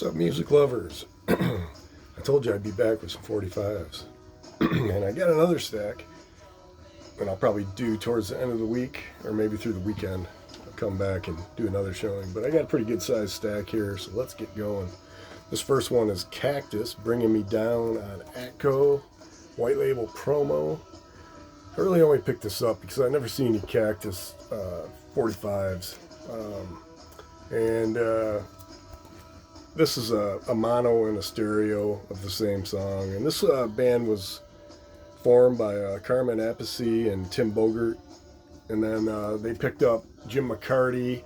What's up, music lovers? I told you I'd be back with some 45's. And I got another stack, and I'll probably do towards the end of the week, or maybe through the weekend. I'll come back and do another showing. But I got a pretty good sized stack here, so let's get going. This first one is Cactus, Bringing Me Down on Atco, white label promo. I really only picked this up because I've never seen any Cactus 45's. This is a mono and a stereo of the same song. And this band was formed by Carmen Appice and Tim Bogert. And then they picked up Jim McCarty,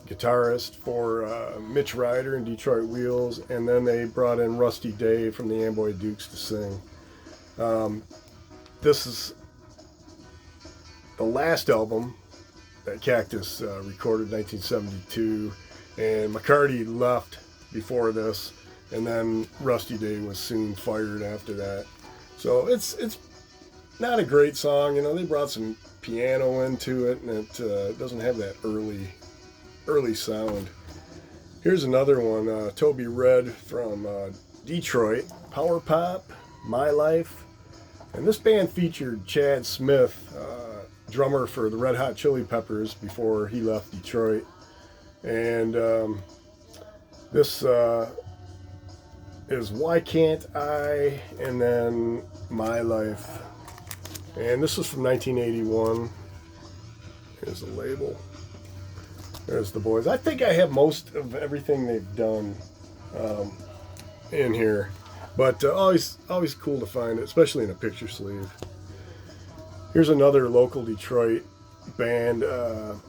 guitarist, for Mitch Ryder and Detroit Wheels. And then they brought in Rusty Day from the Amboy Dukes to sing. This is the last album that Cactus recorded in 1972. And McCarty left before this, and then Rusty Day was soon fired after that. So it's not a great song. You know, they brought some piano into it, and it doesn't have that early sound. Here's another one, Toby Red from Detroit, Power Pop, My Life. And this band featured Chad Smith, drummer for the Red Hot Chili Peppers before he left Detroit. And this is Why Can't I, and then My Life. And this is from 1981. Here's the label. There's the boys. I think I have most of everything they've done in here. But always cool to find it, especially in a picture sleeve. Here's another local Detroit band, and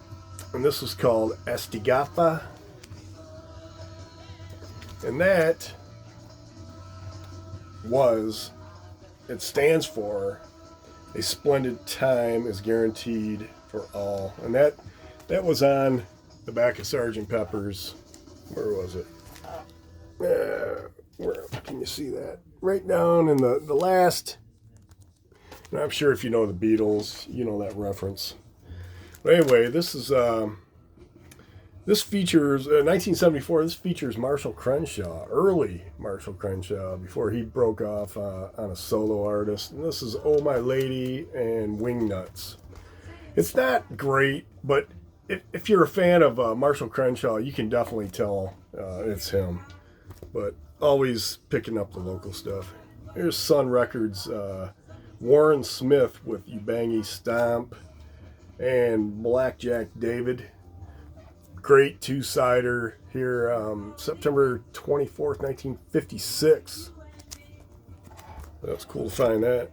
this was called Estigapa. And that it stands for A Splendid Time is Guaranteed for All. And that was on the back of Sgt. Pepper's. Where was it? Where can you see that? Right down in the last. And I'm sure if you know the Beatles, you know that reference. But anyway, this features 1974. This features Marshall Crenshaw, early Marshall Crenshaw, before he broke off on a solo artist. And this is Oh My Lady and Wingnuts. It's not great, but if you're a fan of Marshall Crenshaw, you can definitely tell it's him. But always picking up the local stuff. Here's Sun Records, Warren Smith with Ubangi Stomp and Blackjack David. Great two-sider here, September 24th, 1956. That's cool to find that.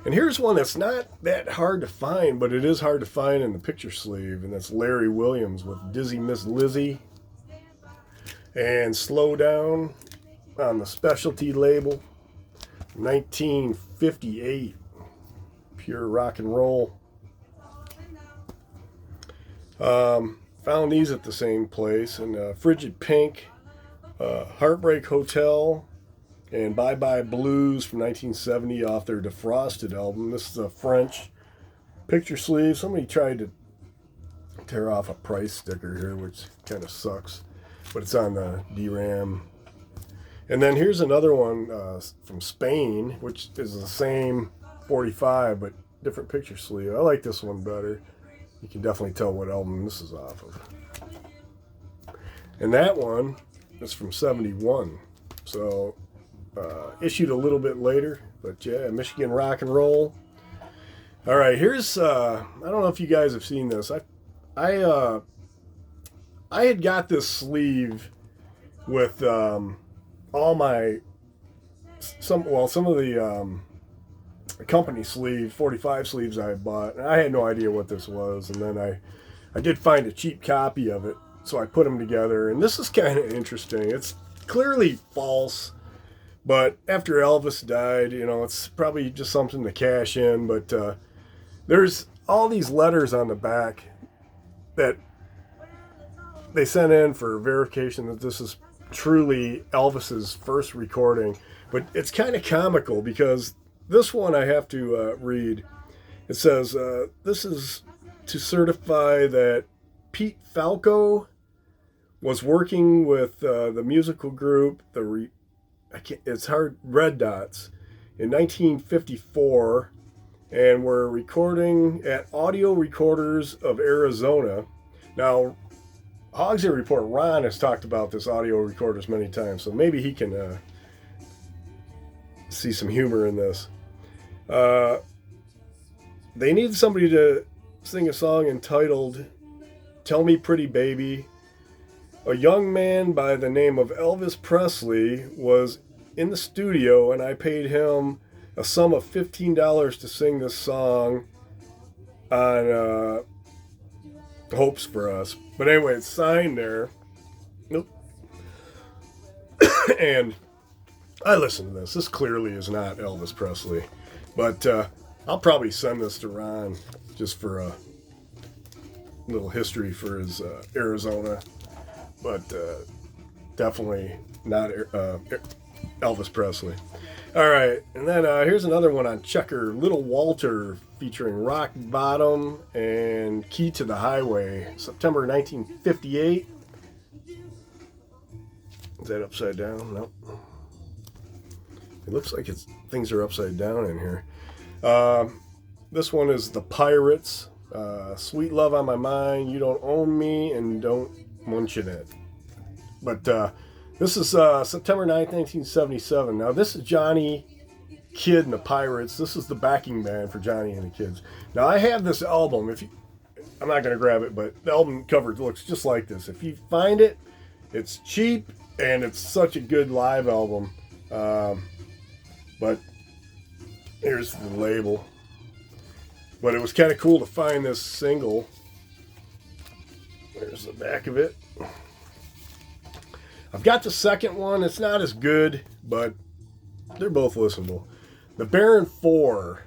And here's one that's not that hard to find, but it is hard to find in the picture sleeve, and that's Larry Williams with Dizzy Miss Lizzie and Slow Down on the specialty label, 1958. Pure rock and roll. Found these at the same place, and Frigid Pink, Heartbreak Hotel, and Bye Bye Blues from 1970 off their Defrosted album. This is a French picture sleeve. Somebody tried to tear off a price sticker here, which kind of sucks, but it's on the DRAM. And then here's another one from Spain, which is the same 45, but different picture sleeve. I like this one better. You can definitely tell what album this is off of. And that one is from 71. So, issued a little bit later. But yeah, Michigan rock and roll. All right, here's, I don't know if you guys have seen this. I had got this sleeve with all my, some of the company sleeve, 45 sleeves I bought, and I had no idea what this was. And then I did find a cheap copy of it, so I put them together. And this is kind of interesting. It's clearly false, but after Elvis died, you know, it's probably just something to cash in. But there's all these letters on the back that they sent in for verification that this is truly Elvis's first recording. But it's kind of comical because this one I have to read. It says, this is to certify that Pete Falco was working with the musical group, it's hard, Red Dots, in 1954, and were recording at Audio Recorders of Arizona. Now, Hogsy Report, Ron has talked about this Audio Recorders many times, so maybe he can see some humor in this. They needed somebody to sing a song entitled Tell Me Pretty Baby. A young man by the name of Elvis Presley was in the studio, and I paid him a sum of $15 to sing this song on Hopes for Us. But anyway, it's signed there. Nope. And I listened to this. This clearly is not Elvis Presley. But I'll probably send this to Ron just for a little history for his Arizona. But definitely not Elvis Presley. All right, and then here's another one on Checker, Little Walter, featuring Rock Bottom and Key to the Highway, September 1958. Is that upside down? Nope. It looks like things are upside down in here. This one is The Pirates, Sweet Love on My Mind, You Don't Own Me, and Don't Mention It. But this is September 9th, 1977. Now, this is Johnny Kidd and the Pirates. This is the backing band for Johnny and the Kids. Now, I have this album. I'm not going to grab it, but the album cover looks just like this. If you find it, it's cheap, and it's such a good live album. But here's the label. But it was kind of cool to find this single. There's the back of it. I've got the second one. It's not as good, but they're both listenable. The Baron 4.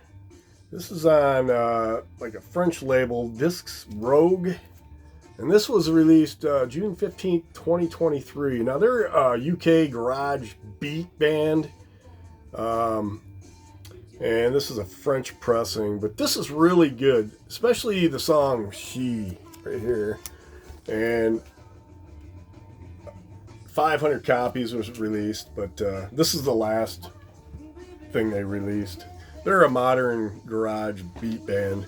This is on like a French label, Discs Rogue. And this was released June 15th, 2023. Now, they're a UK garage beat band. And this is a French pressing. But this is really good, especially the song She right here. And 500 copies was released, but this is the last thing they released. They're a modern garage beat band.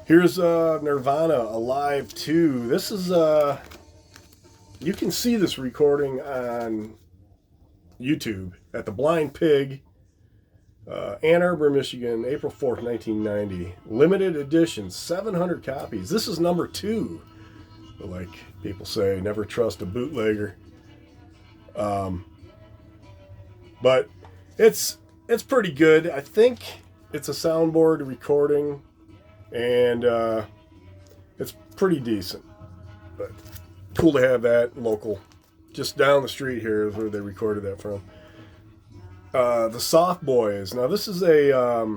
Here's Nirvana, Alive 2. This is, you can see this recording on YouTube at the Blind Pig, Ann Arbor, Michigan, April 4th, 1990. Limited edition, 700 copies. This is number 2. Like people say, never trust a bootlegger. But it's pretty good. I think it's a soundboard recording, and it's pretty decent. But cool to have that local. Just down the street here is where they recorded that from. The Soft Boys. Now this is a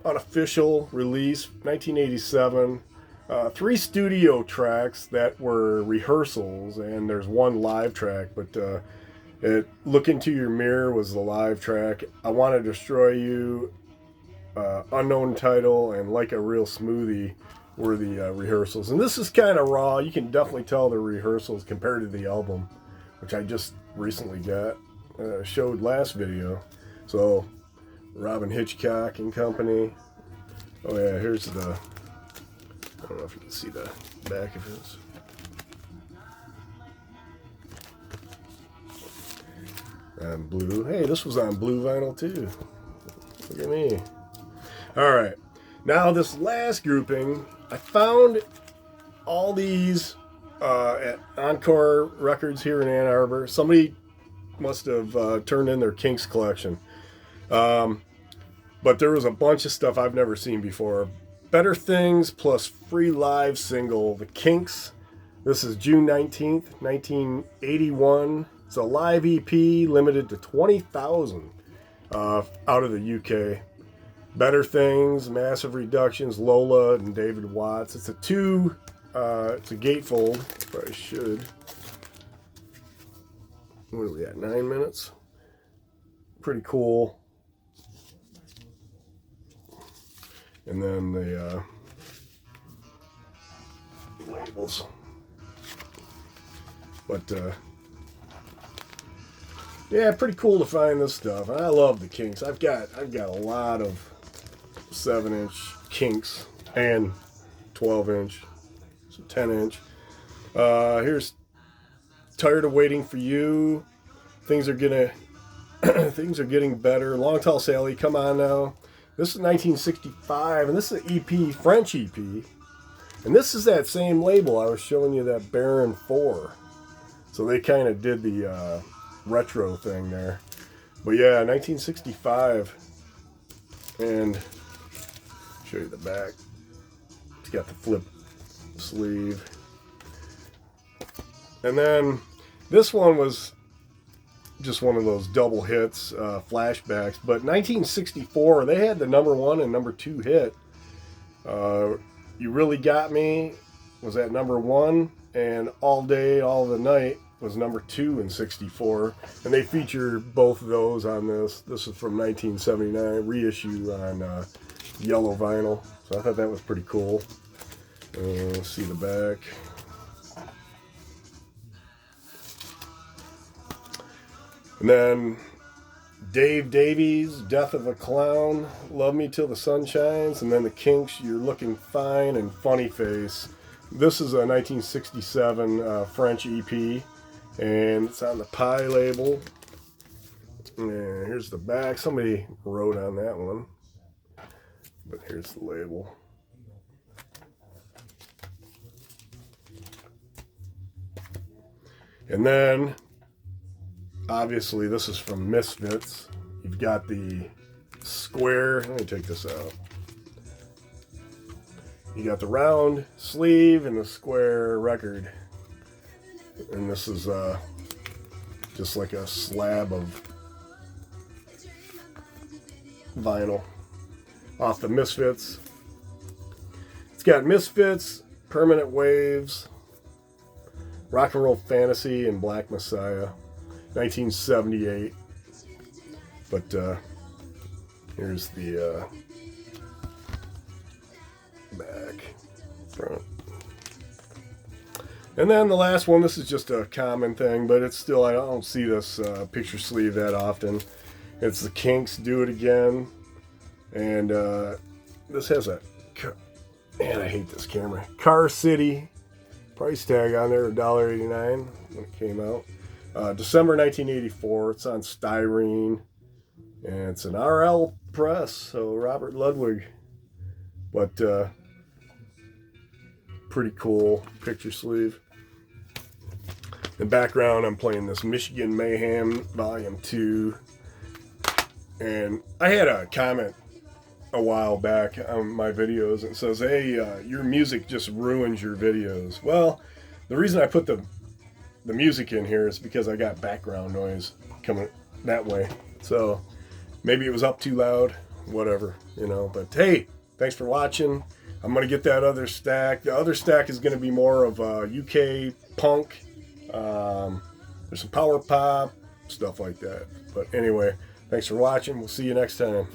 unofficial release, 1987. 3 studio tracks that were rehearsals, and there's 1 live track, but Look Into Your Mirror was the live track. I Want to Destroy You, Unknown Title, and Like a Real Smoothie were the rehearsals. And this is kind of raw. You can definitely tell the rehearsals compared to the album, which I just recently got, showed last video. So, Robin Hitchcock and company. Oh yeah, here's the... I don't know if you can see the back of his. On blue. Hey, this was on blue vinyl too. Look at me. All right. Now this last grouping, I found all these at Encore Records here in Ann Arbor. Somebody must have turned in their Kinks collection. But there was a bunch of stuff I've never seen before. Better Things plus free live single, The Kinks. This is June 19th, 1981. It's a live EP limited to 20,000 out of the UK. Better Things, Massive Reductions, Lola, and David Watts. It's a gatefold. Probably should. What are we at? 9 minutes? Pretty cool. And then the labels. But yeah, pretty cool to find this stuff. I love the Kinks. I've got a lot of 7-inch Kinks and 12-inch, some 10-inch. Here's Tired of Waiting for You. Things are getting better. Long Tall Sally, Come On Now. This is 1965, and this is an EP, French EP. And this is that same label I was showing you, that Baron 4. So they kind of did the retro thing there. But yeah, 1965. And show you the back. It's got the flip sleeve. And then this one was just one of those double hits, flashbacks. But 1964, they had the #1 and #2 hit. You Really Got Me was at #1, and All Day, All the Night was #2 in '64. And they feature both of those on this. This is from 1979, reissue on yellow vinyl. So I thought that was pretty cool. Let's see the back. And then Dave Davies, Death of a Clown, Love Me Till the Sun Shines. And then the Kinks, You're Looking Fine, and Funny Face. This is a 1967 French EP, and it's on the Pie label. And here's the back. Somebody wrote on that one, but here's the label. And then, obviously, this is from Misfits. You've got the square. Let me take this out. You got the round sleeve and the square record. And this is just like a slab of vinyl off the Misfits. It's got Misfits, Permanent Waves, Rock and Roll Fantasy, and Black Messiah. 1978. But here's the back, front. And then the last one, this is just a common thing, but it's still, I don't see this picture sleeve that often. It's the Kinks, Do It Again. And this has a, man, I hate this camera, Car City price tag on there, $1.89 when it came out. December 1984. It's on styrene, and it's an RL press, so Robert Ludwig. But pretty cool picture sleeve. In the background, I'm playing this Michigan Mayhem Volume 2. And I had a comment a while back on my videos. It says, hey, your music just ruins your videos. Well, the reason I put the music in here is because I got background noise coming that way. So maybe it was up too loud, whatever, you know. But hey, thanks for watching. I'm going to get that other stack. The other stack is going to be more of UK punk. There's some power pop, stuff like that. But anyway, thanks for watching. We'll see you next time.